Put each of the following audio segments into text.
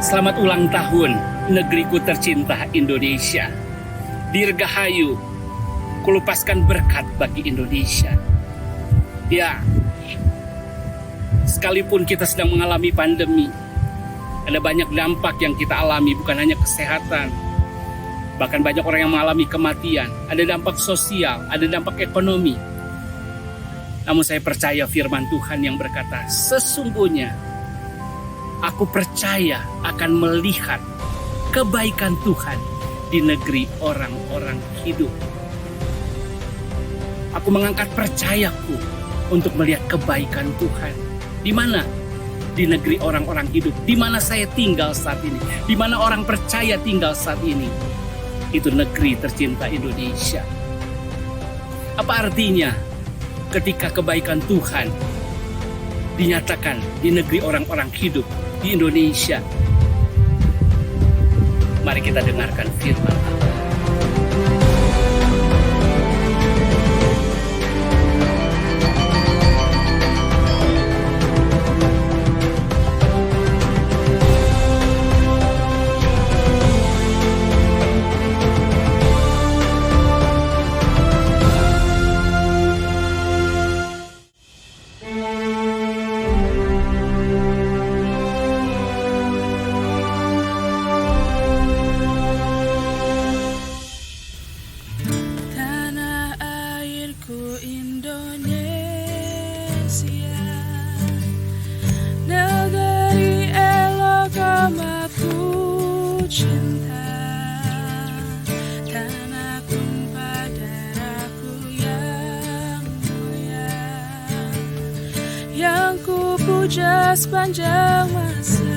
Selamat ulang tahun negeriku tercinta Indonesia. Dirgahayu, kulupaskan berkat bagi Indonesia. Ya, sekalipun kita sedang mengalami pandemi, ada banyak dampak yang kita alami, bukan hanya kesehatan. Bahkan banyak orang yang mengalami kematian. Ada dampak sosial, ada dampak ekonomi. Namun saya percaya firman Tuhan yang berkata, sesungguhnya aku percaya akan melihat kebaikan Tuhan di negeri orang-orang hidup. Aku mengangkat percayaku untuk melihat kebaikan Tuhan. Di mana? Di negeri orang-orang hidup. Di mana saya tinggal saat ini. Di mana orang percaya tinggal saat ini. Itu negeri tercinta Indonesia. Apa artinya ketika kebaikan Tuhan dinyatakan di negeri orang-orang hidup di Indonesia? Mari kita dengarkan firman Allah. Negeri elok amatku cinta, tanahku pada darahku yang mulia, yang ku puja sepanjang masa.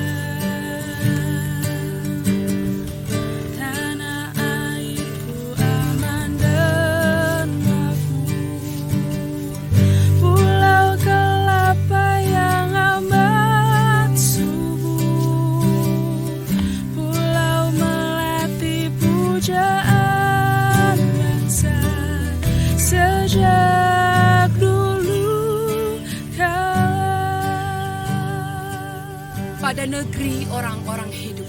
Pada negeri orang-orang hidup.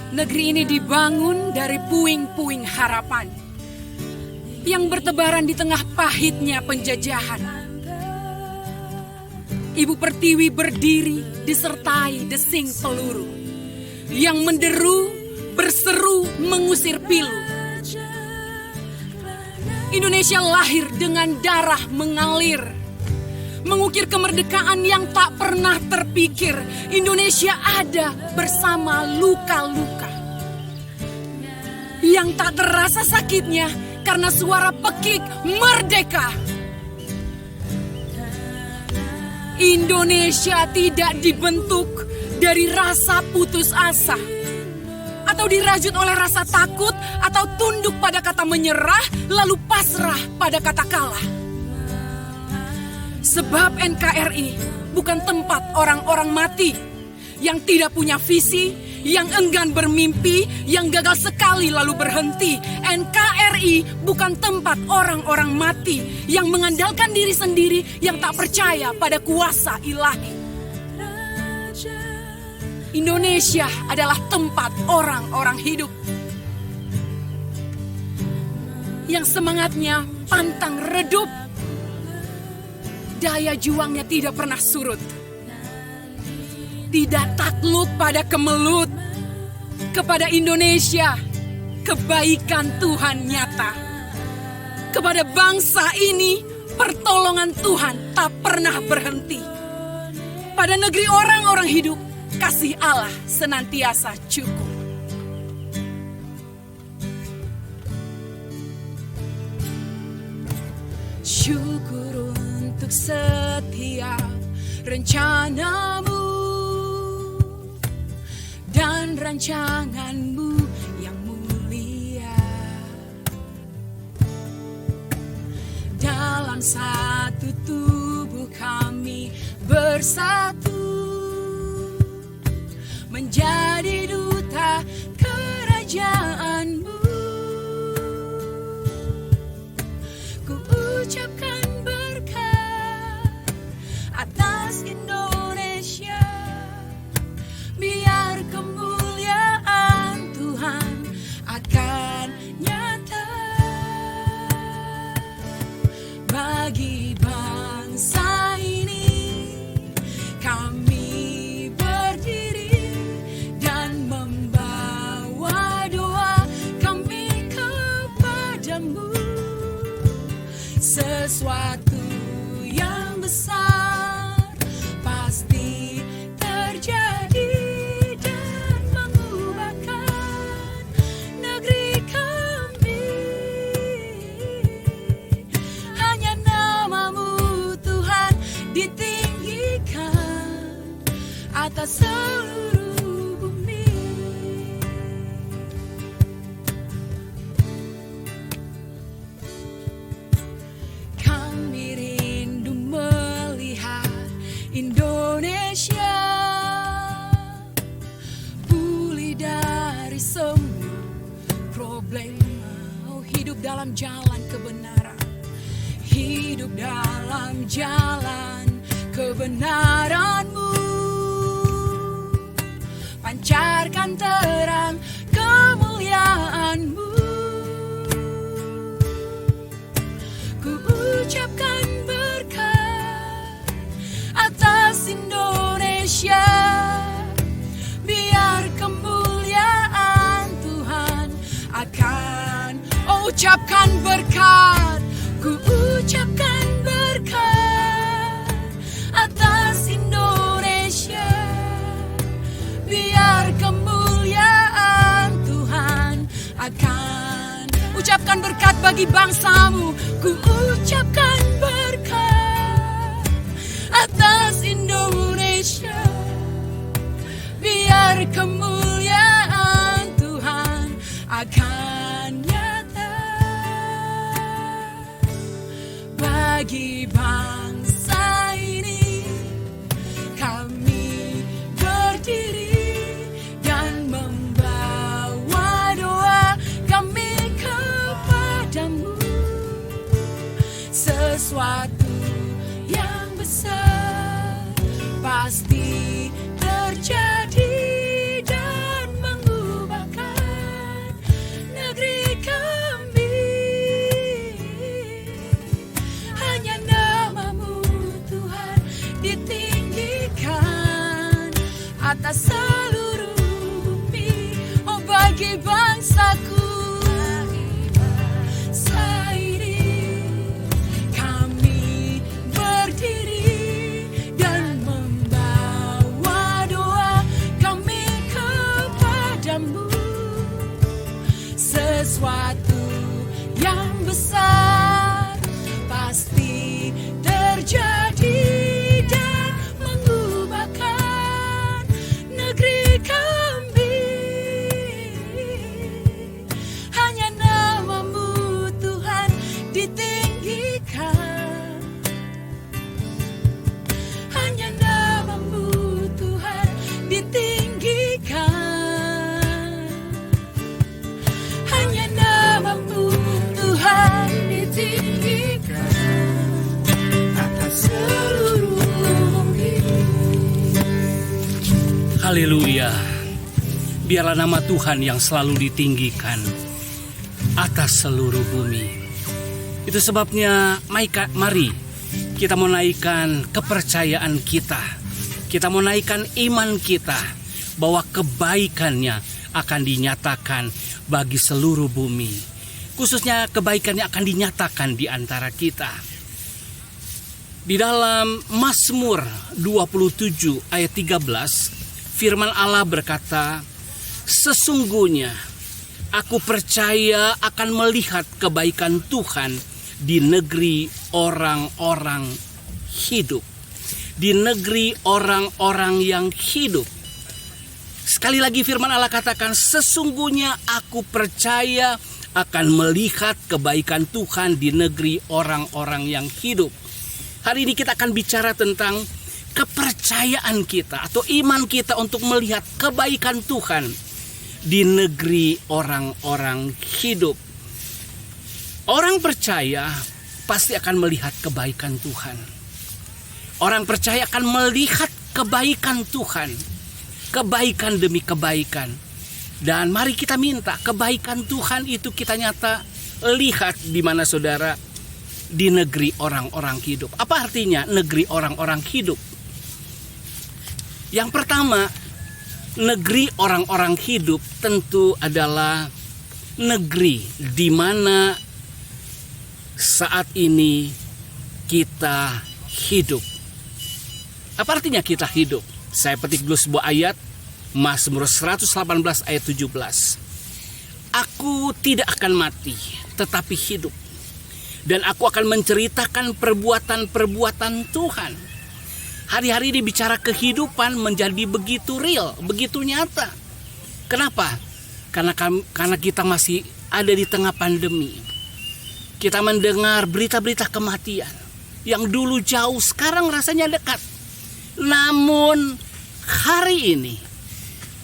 Negeri ini dibangun dari puing-puing harapan yang bertebaran di tengah pahitnya penjajahan. Ibu Pertiwi berdiri disertai desing peluru yang menderu, berseru, mengusir pilu. Indonesia lahir dengan darah mengalir, mengukir kemerdekaan yang tak pernah terpikir. Indonesia ada bersama luka-luka yang tak terasa sakitnya karena suara pekik merdeka. Indonesia tidak dibentuk dari rasa putus asa atau dirajut oleh rasa takut atau tunduk pada kata menyerah lalu pasrah pada kata kalah. Sebab NKRI bukan tempat orang-orang mati yang tidak punya visi, yang enggan bermimpi, yang gagal sekali lalu berhenti. NKRI bukan tempat orang-orang mati yang mengandalkan diri sendiri, yang tak percaya pada kuasa ilahi. Indonesia adalah tempat orang-orang hidup yang semangatnya pantang redup. Daya juangnya tidak pernah surut. Tidak takluk pada kemelut. Kepada Indonesia, kebaikan Tuhan nyata. Kepada bangsa ini, pertolongan Tuhan tak pernah berhenti. Pada negeri orang-orang hidup, kasih Allah senantiasa cukup. Syukur untuk setiap rencanamu dan rancanganmu yang mulia. Dalam satu tubuh kami bersatu menjadi duta kerajaanmu. Ku ucapkan berkat atas Indonesia bagi bangsa ini. Kami berdiri dan membawa doa kami kepadamu. Sesuatu yang besar pasti terjadi dan mengubahkan negeri kami. Hanya namamu Tuhan ditinggikan atas seluruh bumi. Kami rindu melihat Indonesia pulih dari semua problema. Oh, hidup dalam jalan kebenaran, hidup dalam jalan kebenaran-Mu. Pancarkan terang kemuliaan-Mu. Ku ucapkan berkat atas Indonesia, biar kemuliaan Tuhan akan ucapkan berkat. Ku ucapkan berkat atas Indonesia, biar kemuliaan Tuhan akan ucapkan berkat bagi bangsamu. Ku ucapkan berkat atas Indonesia, biar kemuliaan Tuhan akan nyata bagi bangsa ini. Kami berdiri dan membawa doa kami kepadamu. Sesuatu yang besar pasti terjadi dan mengubahkan negeri kami. Hanya namamu Tuhan ditinggikan atas seluruh bumi. Oh, bagi bangsaku ini, kami berdiri dan membawa doa kami kepadamu. Sesuatu yang besar pasti terjadi dan mengubahkan negeri kami. Hanya namamu Tuhan ditinggikan. Hanya namamu Tuhan ditinggikan. Hanya namamu Tuhan ditinggikan atas seluruh bumi. Haleluya. Biarlah nama Tuhan yang selalu ditinggikan atas seluruh bumi. Itu sebabnya mari kita menaikkan kepercayaan kita. Kita menaikkan iman kita bahwa kebaikannya akan dinyatakan bagi seluruh bumi. Khususnya kebaikannya akan dinyatakan di antara kita. Di dalam Mazmur 27 ayat 13, firman Allah berkata, sesungguhnya aku percaya akan melihat kebaikan Tuhan di negeri orang-orang hidup. Di negeri orang-orang yang hidup. Sekali lagi firman Allah katakan, sesungguhnya aku percaya akan melihat kebaikan Tuhan di negeri orang-orang yang hidup. Hari ini kita akan bicara tentang kepercayaan kita atau iman kita untuk melihat kebaikan Tuhan di negeri orang-orang hidup. Orang percaya pasti akan melihat kebaikan Tuhan. Orang percaya akan melihat kebaikan Tuhan. Kebaikan demi kebaikan. Dan mari kita minta kebaikan Tuhan itu kita nyata lihat di mana saudara? di negeri orang-orang hidup. Apa artinya negeri orang-orang hidup? Yang pertama, negeri orang-orang hidup tentu adalah negeri di mana saat ini kita hidup. Apa artinya kita hidup? Saya petik dulu sebuah ayat, Mazmur 118 ayat 17. Aku tidak akan mati, tetapi hidup. Dan aku akan menceritakan perbuatan-perbuatan Tuhan. Hari-hari ini bicara kehidupan menjadi begitu real, begitu nyata. Kenapa? Karena kita masih ada di tengah pandemi. Kita mendengar berita-berita kematian yang dulu jauh, sekarang rasanya dekat. Namun hari ini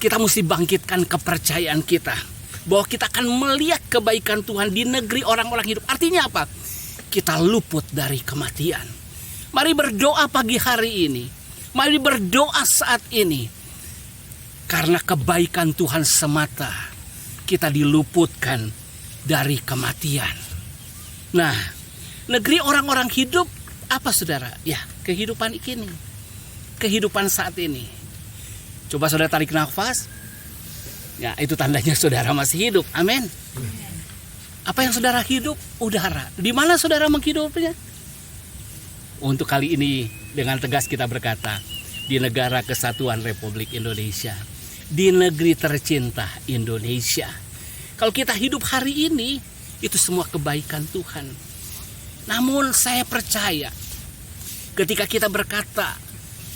kita mesti bangkitkan kepercayaan kita bahwa kita akan melihat kebaikan Tuhan di negeri orang-orang hidup. Artinya apa? Kita luput dari kematian. Mari berdoa pagi hari ini. Mari berdoa saat ini. Karena kebaikan Tuhan semata kita diluputkan dari kematian. Nah, negeri orang-orang hidup apa saudara? Ya, kehidupan ini. Kehidupan saat ini. Coba saudara tarik nafas. Ya, itu tandanya saudara masih hidup. Amin. Apa yang saudara hidup? Udara. Di mana saudara menghidupnya? Untuk kali ini dengan tegas kita berkata, di negara kesatuan Republik Indonesia, di negeri tercinta Indonesia. Kalau kita hidup hari ini, itu semua kebaikan Tuhan. Namun saya percaya, ketika kita berkata,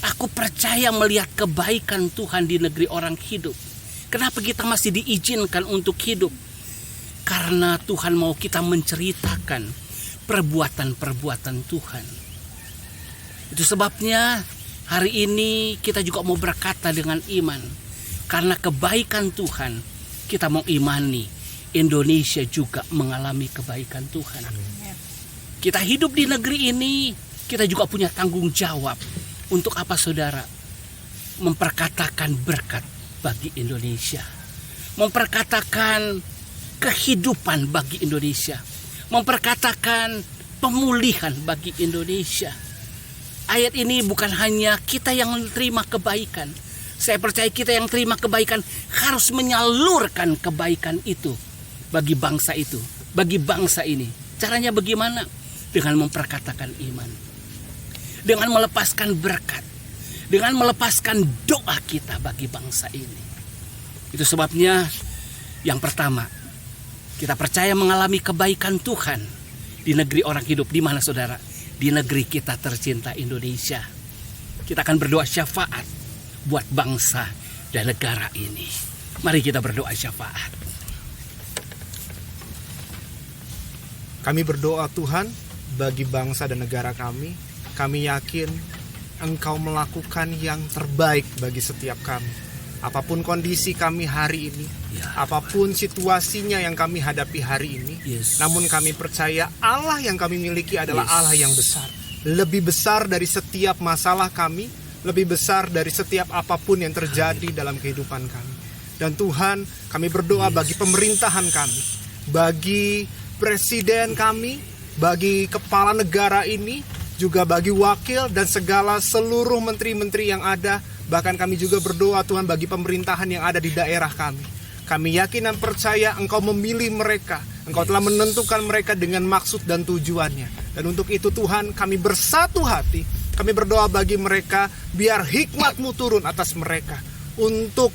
aku percaya melihat kebaikan Tuhan di negeri orang hidup. Kenapa kita masih diizinkan untuk hidup? Karena Tuhan mau kita menceritakan perbuatan-perbuatan Tuhan. Itu sebabnya hari ini kita juga mau berkata dengan iman. Karena kebaikan Tuhan, kita mau imani Indonesia juga mengalami kebaikan Tuhan. Kita hidup di negeri ini, kita juga punya tanggung jawab. Untuk apa saudara? Memperkatakan berkat bagi Indonesia. Memperkatakan kehidupan bagi Indonesia. Memperkatakan pemulihan bagi Indonesia. Ayat ini bukan hanya kita yang terima kebaikan. Saya percaya kita yang terima kebaikan harus menyalurkan kebaikan itu bagi bangsa itu, bagi bangsa ini. Caranya bagaimana? Dengan memperkatakan iman. Dengan melepaskan berkat. Dengan melepaskan doa kita bagi bangsa ini. Itu sebabnya yang pertama, kita percaya mengalami kebaikan Tuhan di negeri orang hidup. Di mana saudara? Di negeri kita tercinta Indonesia. Kita akan berdoa syafaat buat bangsa dan negara ini. Mari kita berdoa syafaat. Kami berdoa Tuhan bagi bangsa dan negara kami. Kami yakin Engkau melakukan yang terbaik bagi setiap kami. Apapun kondisi kami hari ini, apapun situasinya yang kami hadapi hari ini, namun kami percaya Allah yang kami miliki adalah Allah yang besar. Lebih besar dari setiap masalah kami, lebih besar dari setiap apapun yang terjadi dalam kehidupan kami. Dan Tuhan, kami berdoa bagi pemerintahan kami, bagi presiden kami, bagi kepala negara ini, juga bagi wakil dan segala seluruh menteri-menteri yang ada. Bahkan kami juga berdoa Tuhan bagi pemerintahan yang ada di daerah kami. Kami yakin dan percaya Engkau memilih mereka. Engkau telah menentukan mereka dengan maksud dan tujuannya. Dan untuk itu Tuhan, kami bersatu hati. Kami berdoa bagi mereka, biar hikmat-Mu turun atas mereka. Untuk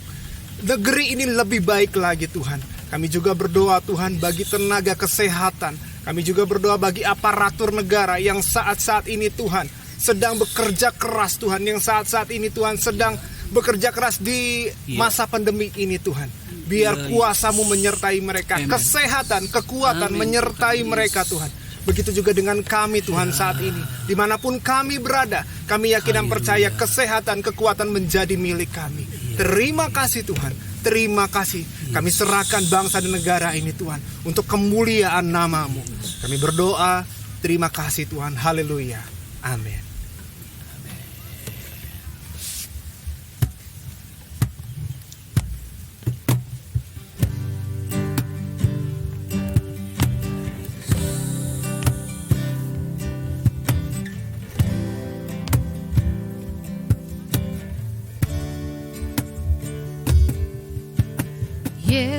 negeri ini lebih baik lagi Tuhan. Kami juga berdoa Tuhan bagi tenaga kesehatan. Kami juga berdoa bagi aparatur negara yang saat-saat ini Tuhan sedang bekerja keras Tuhan, yang saat-saat ini Tuhan sedang bekerja keras di masa pandemi ini Tuhan. Biar kuasa-Mu menyertai mereka, kesehatan, kekuatan menyertai mereka Tuhan. Begitu juga dengan kami Tuhan saat ini. Dimanapun kami berada, kami yakin dan percaya kesehatan, kekuatan menjadi milik kami. Terima kasih Tuhan, terima kasih. Kami serahkan bangsa dan negara ini Tuhan untuk kemuliaan nama-Mu. Kami berdoa, terima kasih Tuhan, haleluya, amin.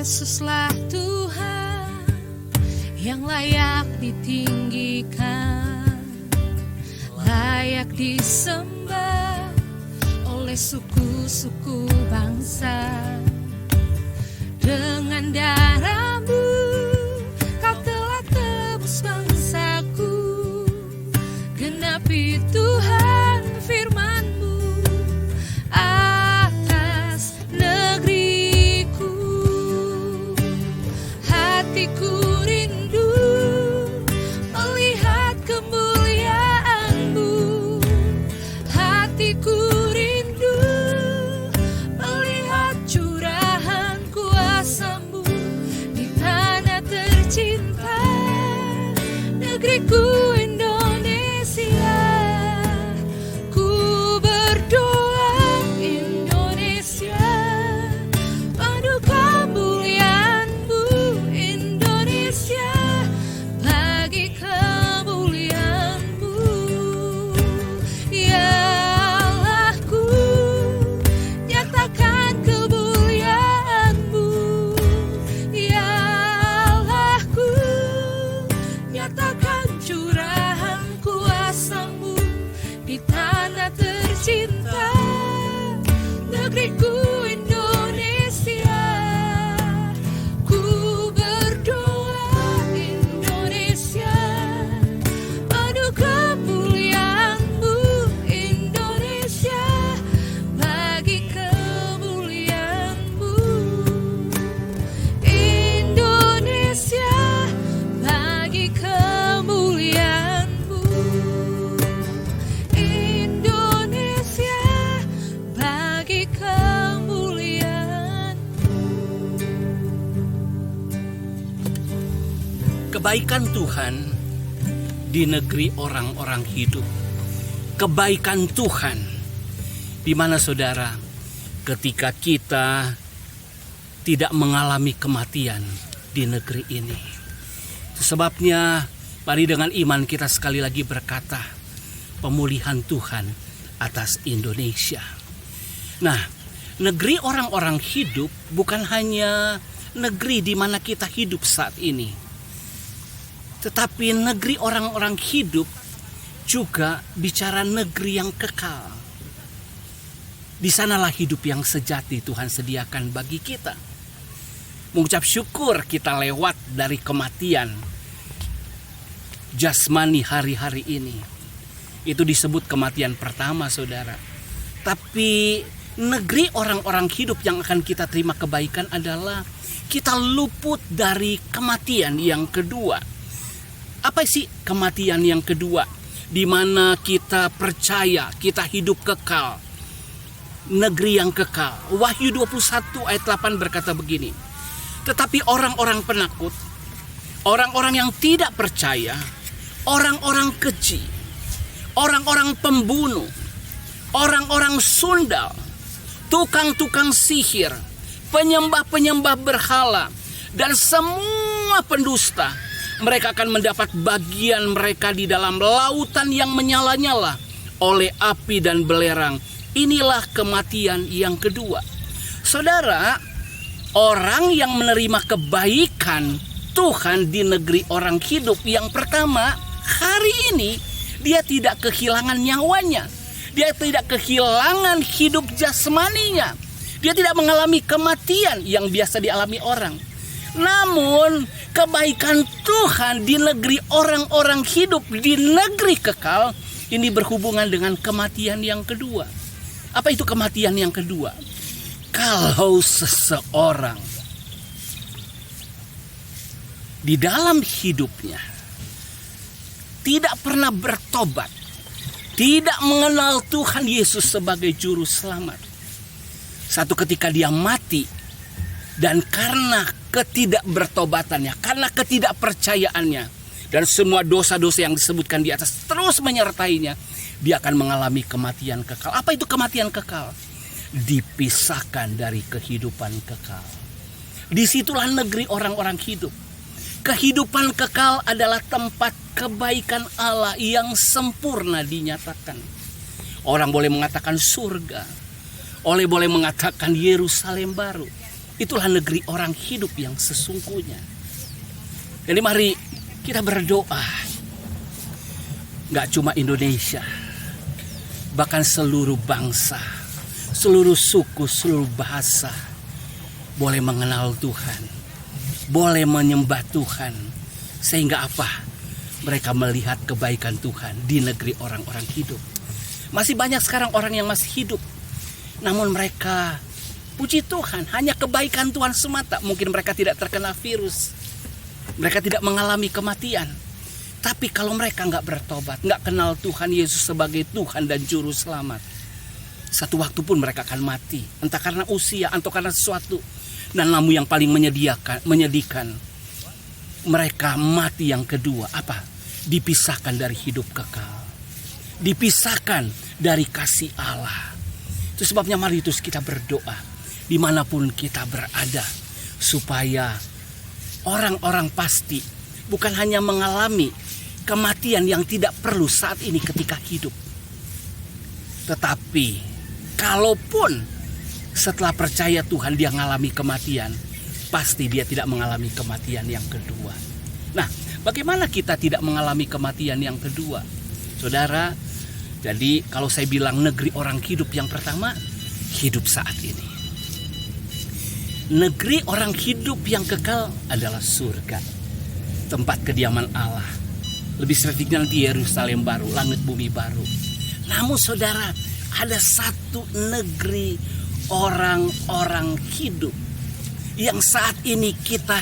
Yesuslah Tuhan yang layak ditinggikan, layak disembah oleh suku-suku bangsa. Dengan darah-Mu Kau telah tebus bangsaku, genapi Tuhan firman-Mu atas negeriku. Hatiku rindu melihat kemuliaan-Mu, hatiku rindu melihat curahan kuasa-Mu di tanah tercinta, negeriku Indonesia. Ku berdoa Indonesia, penuh kemuliaan-Mu Indonesia, bagi kemuliaan-Mu. Ya Allahku, nyatakan kemuliaan-Mu. Ya Allahku, nyatakan curahan kuasa-Mu di tanah tercinta, negeriku Indonesia. Ku berdoa Indonesia, penuh kemuliaan-Mu Indonesia, bagi kemuliaan-Mu. Indonesia, bagi kemuliaan-Mu. Indonesia, bagi kemuliaan. Kebaikan Tuhan di negeri orang-orang hidup. Kebaikan Tuhan di mana saudara, ketika kita tidak mengalami kematian di negeri ini. Itu sebabnya mari dengan iman kita sekali lagi berkata, pemulihan Tuhan atas Indonesia. Nah, negeri orang-orang hidup bukan hanya negeri di mana kita hidup saat ini, tetapi negeri orang-orang hidup juga bicara negeri yang kekal. Di sanalah hidup yang sejati Tuhan sediakan bagi kita. Mengucap syukur kita lewat dari kematian jasmani hari-hari ini. Itu disebut kematian pertama, saudara. Tapi negeri orang-orang hidup yang akan kita terima kebaikan adalah kita luput dari kematian yang kedua. Apa sih kematian yang kedua? Di mana kita percaya kita hidup kekal, negeri yang kekal. Wahyu 21 ayat 8 berkata begini, tetapi orang-orang penakut, orang-orang yang tidak percaya, orang-orang keji, orang-orang pembunuh, orang-orang sundal, tukang-tukang sihir, penyembah-penyembah berhala, dan semua pendusta, mereka akan mendapat bagian mereka di dalam lautan yang menyala-nyala oleh api dan belerang. Inilah kematian yang kedua. Saudara, orang yang menerima kebaikan Tuhan di negeri orang hidup yang pertama, hari ini dia tidak kehilangan nyawanya. Dia tidak kehilangan hidup jasmaninya. Dia tidak mengalami kematian yang biasa dialami orang. Namun kebaikan Tuhan di negeri orang-orang hidup di negeri kekal ini berhubungan dengan kematian yang kedua. Apa itu kematian yang kedua? Kalau seseorang di dalam hidupnya tidak pernah bertobat, tidak mengenal Tuhan Yesus sebagai juru selamat, satu ketika dia mati, dan karena ketidakbertobatannya, karena ketidakpercayaannya, dan semua dosa-dosa yang disebutkan di atas terus menyertainya, dia akan mengalami kematian kekal. Apa itu kematian kekal? Dipisahkan dari kehidupan kekal. Disitulah negeri orang-orang hidup. Kehidupan kekal adalah tempat kebaikan Allah yang sempurna dinyatakan. Orang boleh mengatakan surga, boleh mengatakan Yerusalem baru. Itulah negeri orang hidup yang sesungguhnya. Jadi mari kita berdoa. Gak cuma Indonesia, bahkan seluruh bangsa, seluruh suku, seluruh bahasa boleh mengenal Tuhan, boleh menyembah Tuhan. Sehingga apa? Mereka melihat kebaikan Tuhan di negeri orang-orang hidup. Masih banyak sekarang orang yang masih hidup, namun mereka, puji Tuhan, hanya kebaikan Tuhan semata. Mungkin mereka tidak terkena virus, mereka tidak mengalami kematian. Tapi kalau mereka nggak bertobat, nggak kenal Tuhan Yesus sebagai Tuhan dan Juru Selamat, satu waktu pun mereka akan mati. Entah karena usia atau karena sesuatu. Dan namun yang paling menyedihkan, mereka mati yang kedua. Apa? Dipisahkan dari hidup kekal, dipisahkan dari kasih Allah. Itu sebabnya mari terus kita berdoa dimanapun kita berada, supaya orang-orang pasti bukan hanya mengalami kematian yang tidak perlu saat ini ketika hidup, tetapi kalaupun setelah percaya Tuhan dia mengalami kematian, pasti dia tidak mengalami kematian yang kedua. Nah, bagaimana kita tidak mengalami kematian yang kedua? Saudara, jadi kalau saya bilang negeri orang hidup, yang pertama, hidup saat ini. Negeri orang hidup yang kekal adalah surga, tempat kediaman Allah. Lebih spesifiknya di Yerusalem baru, langit bumi baru. Namun saudara, ada satu negeri orang-orang hidup yang saat ini kita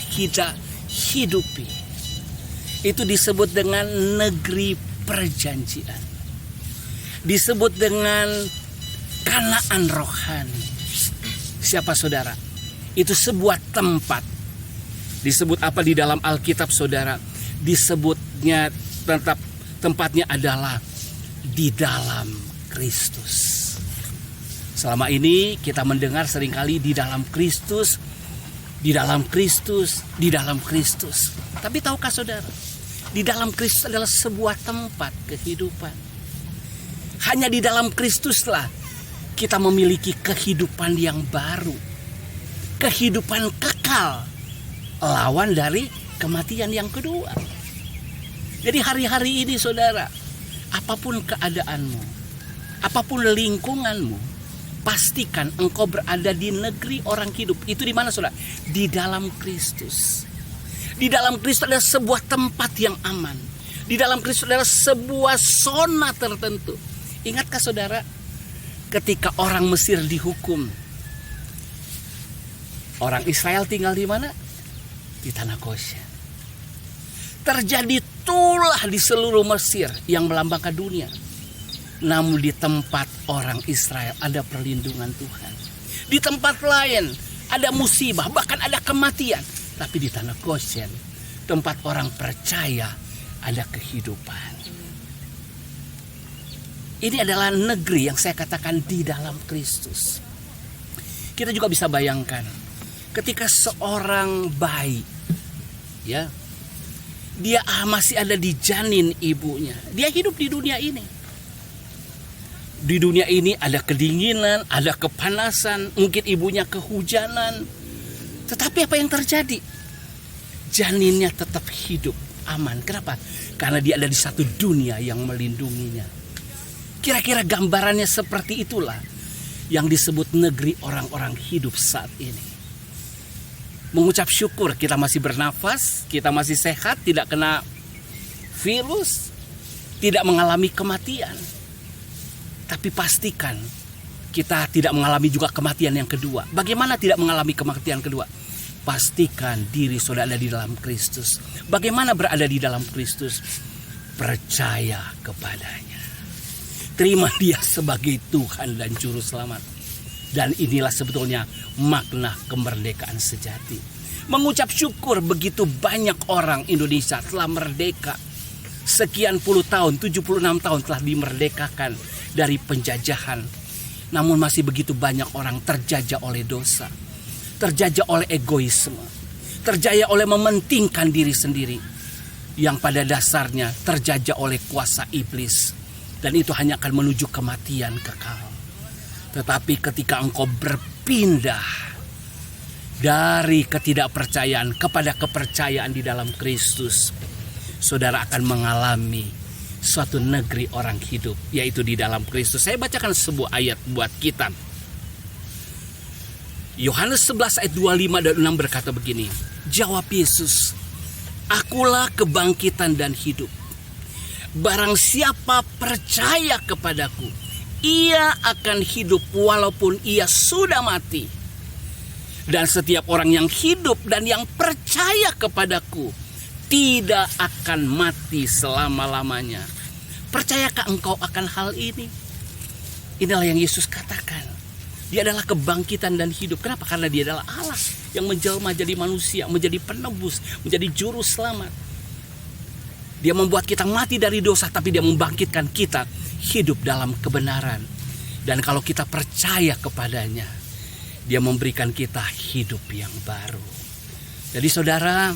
hidupi. Itu disebut dengan negeri perjanjian, disebut dengan Kanaan rohani. Siapa saudara? Itu sebuah tempat. Disebut apa di dalam Alkitab saudara? Disebutnya tempatnya adalah di dalam Kristus. Selama ini kita mendengar seringkali di dalam Kristus, di dalam Kristus, di dalam Kristus. Tapi tahukah saudara, di dalam Kristus adalah sebuah tempat kehidupan. Hanya di dalam Kristuslah kita memiliki kehidupan yang baru, kehidupan kekal, lawan dari kematian yang kedua. Jadi hari-hari ini saudara, apapun keadaanmu, apapun lingkunganmu, pastikan engkau berada di negeri orang hidup. Itu di mana saudara? Di dalam Kristus. Di dalam Kristus adalah sebuah tempat yang aman. Di dalam Kristus adalah sebuah zona tertentu. Ingatkah saudara, ketika orang Mesir dihukum, orang Israel tinggal di mana? Di tanah Goshen. Terjadi tulah di seluruh Mesir yang melambangkan dunia. Namun di tempat orang Israel ada perlindungan Tuhan. Di tempat lain ada musibah, bahkan ada kematian. Tapi di tanah Goshen, tempat orang percaya, ada kehidupan. Ini adalah negeri yang saya katakan di dalam Kristus. Kita juga bisa bayangkan, ketika seorang bayi, ya, dia masih ada di janin ibunya. Dia hidup di dunia ini. Di dunia ini ada kedinginan, ada kepanasan, mungkin ibunya kehujanan. Tetapi apa yang terjadi? Janinnya tetap hidup, aman. Kenapa? Karena dia ada di satu dunia yang melindunginya. Kira-kira gambarannya seperti itulah yang disebut negeri orang-orang hidup saat ini. Mengucap syukur kita masih bernafas, kita masih sehat, tidak kena virus, tidak mengalami kematian. Tapi pastikan kita tidak mengalami juga kematian yang kedua. Bagaimana tidak mengalami kematian kedua? Pastikan diri saudara ada di dalam Kristus. Bagaimana berada di dalam Kristus? Percaya kepadanya. Terima dia sebagai Tuhan dan Juru Selamat. Dan inilah sebetulnya makna kemerdekaan sejati. Mengucap syukur begitu banyak orang Indonesia telah merdeka. Sekian puluh tahun, 76 tahun telah dimerdekakan dari penjajahan. Namun masih begitu banyak orang terjajah oleh dosa. Terjajah oleh egoisme. Terjajah oleh mementingkan diri sendiri. Yang pada dasarnya terjajah oleh kuasa iblis. Dan itu hanya akan menuju kematian kekal. Tetapi ketika engkau berpindah dari ketidakpercayaan kepada kepercayaan di dalam Kristus, saudara akan mengalami suatu negeri orang hidup, yaitu di dalam Kristus. Saya bacakan sebuah ayat buat kita. Yohanes 11 ayat 25 dan 6 berkata begini. Jawab Yesus, "Akulah kebangkitan dan hidup. Barang siapa percaya kepadaku, ia akan hidup walaupun ia sudah mati. Dan setiap orang yang hidup dan yang percaya kepadaku tidak akan mati selama-lamanya." Percayakah engkau akan hal ini? Inilah yang Yesus katakan. Dia adalah kebangkitan dan hidup. Kenapa? Karena dia adalah Allah yang menjelma jadi manusia, menjadi penebus, menjadi juru selamat. Dia membuat kita mati dari dosa, tapi dia membangkitkan kita hidup dalam kebenaran. Dan kalau kita percaya kepadanya, dia memberikan kita hidup yang baru. Jadi saudara,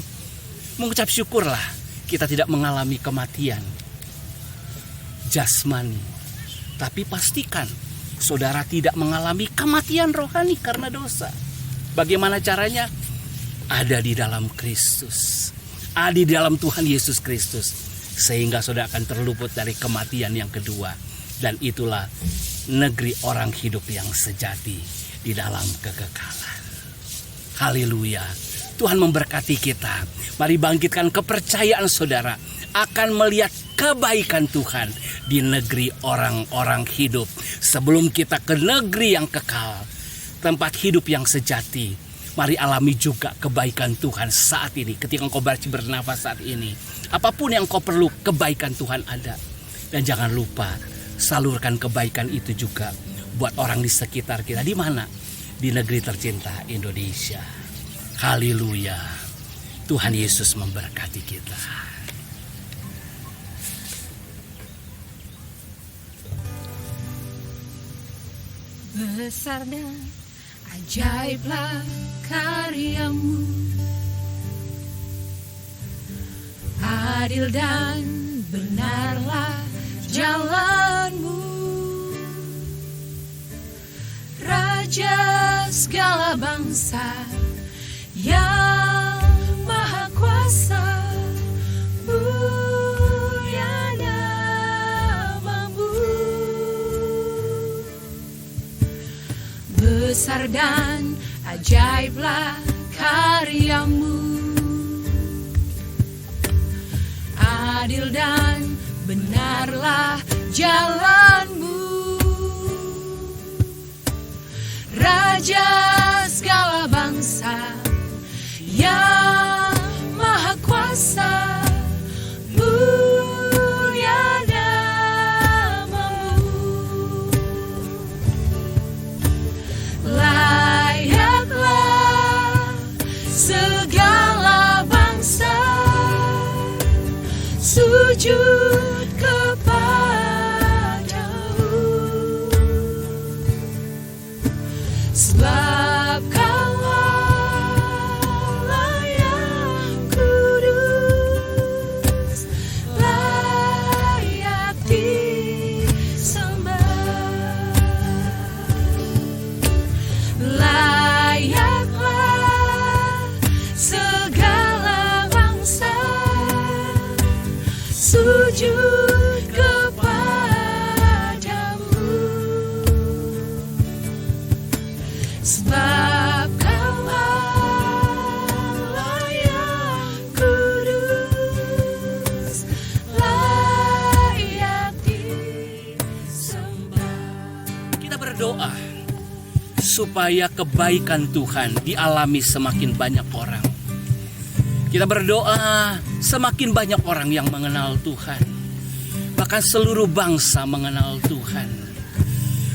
mengucap syukurlah kita tidak mengalami kematian jasmani. Tapi pastikan saudara tidak mengalami kematian rohani karena dosa. Bagaimana caranya? Ada di dalam Kristus. Ada di dalam Tuhan Yesus Kristus. Sehingga saudara akan terluput dari kematian yang kedua. Dan itulah negeri orang hidup yang sejati di dalam kekekalan. Haleluya. Tuhan memberkati kita. Mari bangkitkan kepercayaan saudara akan melihat kebaikan Tuhan di negeri orang-orang hidup. Sebelum kita ke negeri yang kekal, tempat hidup yang sejati, mari alami juga kebaikan Tuhan saat ini. Ketika engkau bernafas saat ini, apapun yang kau perlu, kebaikan Tuhan ada. Dan jangan lupa, salurkan kebaikan itu juga buat orang di sekitar kita. Di mana? Di negeri tercinta Indonesia. Haleluya. Tuhan Yesus memberkati kita. Besar dan ajaiblah karyamu, adil dan benarlah jalanmu. Raja segala bangsa yang maha kuasa, mulia namamu. Besar dan ajaiblah karyamu, adil dan benarlah jalanmu. Raja segala bangsa yang maha kuasa, mulia namamu. Layaklah segala bangsa sujud kepadamu, sebab Kaulah yang kudus, layak disembah. Layaklah segala bangsa sujud kepadamu, sebab Kaulah yang kudus, layak disembah. Kita berdoa supaya kebaikan Tuhan dialami semakin banyak orang. Kita berdoa semakin banyak orang yang mengenal Tuhan. Bahkan seluruh bangsa mengenal Tuhan.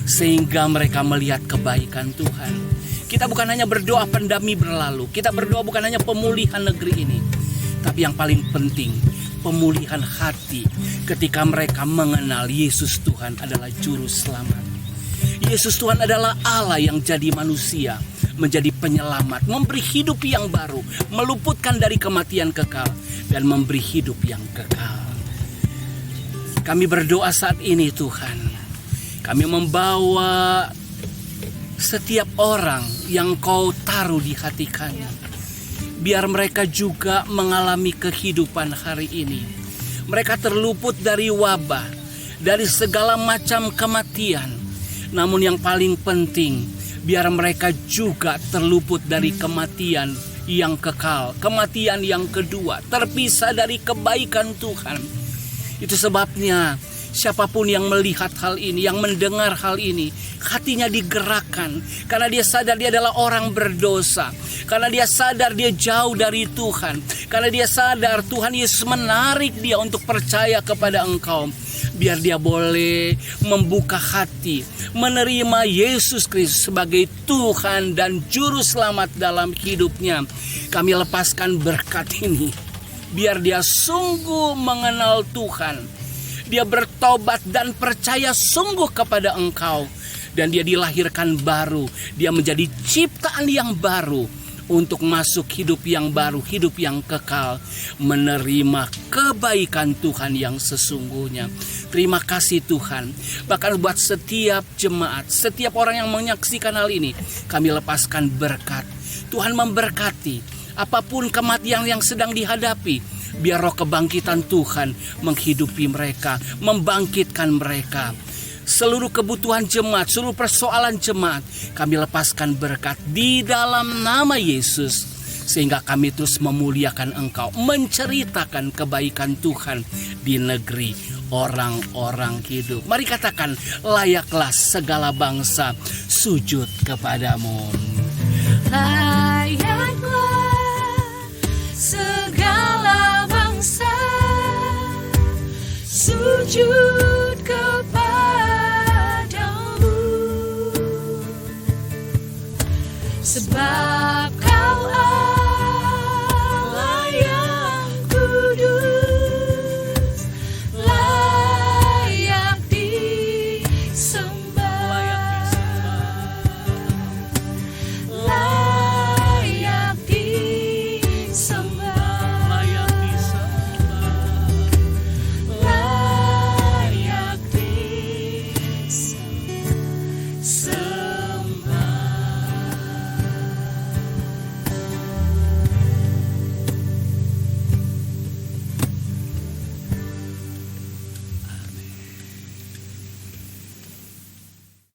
Sehingga mereka melihat kebaikan Tuhan. Kita bukan hanya berdoa pandemi berlalu. Kita berdoa bukan hanya pemulihan negeri ini. Tapi yang paling penting, pemulihan hati ketika mereka mengenal Yesus Tuhan adalah Juru Selamat. Yesus Tuhan adalah Allah yang jadi manusia, menjadi penyelamat, memberi hidup yang baru, meluputkan dari kematian kekal, dan memberi hidup yang kekal. Kami berdoa saat ini Tuhan, kami membawa setiap orang yang Kau taruh di hati kami. Biar mereka juga mengalami kehidupan hari ini. Mereka terluput dari wabah, dari segala macam kematian. Namun yang paling penting, biar mereka juga terluput dari kematian yang kekal, kematian yang kedua, terpisah dari kebaikan Tuhan. Itu sebabnya siapapun yang melihat hal ini, yang mendengar hal ini, hatinya digerakkan. Karena dia sadar dia adalah orang berdosa. Karena dia sadar dia jauh dari Tuhan. Karena dia sadar Tuhan Yesus menarik dia untuk percaya kepada Engkau. Biar dia boleh membuka hati, menerima Yesus Kristus sebagai Tuhan dan Juru Selamat dalam hidupnya. Kami lepaskan berkat ini. Biar dia sungguh mengenal Tuhan. Dia bertobat dan percaya sungguh kepada Engkau. Dan dia dilahirkan baru. Dia menjadi ciptaan yang baru. Untuk masuk hidup yang baru, hidup yang kekal. Menerima kebaikan Tuhan yang sesungguhnya. Terima kasih Tuhan. Bahkan buat setiap jemaat, setiap orang yang menyaksikan hal ini, kami lepaskan berkat. Tuhan memberkati. Apapun kematian yang sedang dihadapi, biar roh kebangkitan Tuhan menghidupi mereka, membangkitkan mereka. Seluruh kebutuhan jemaat, seluruh persoalan jemaat, kami lepaskan berkat di dalam nama Yesus. Sehingga kami terus memuliakan Engkau, menceritakan kebaikan Tuhan di negeri orang-orang hidup. Mari katakan, layaklah segala bangsa sujud kepadamu. Layaklah segala bangsa sujud kepadamu, sebab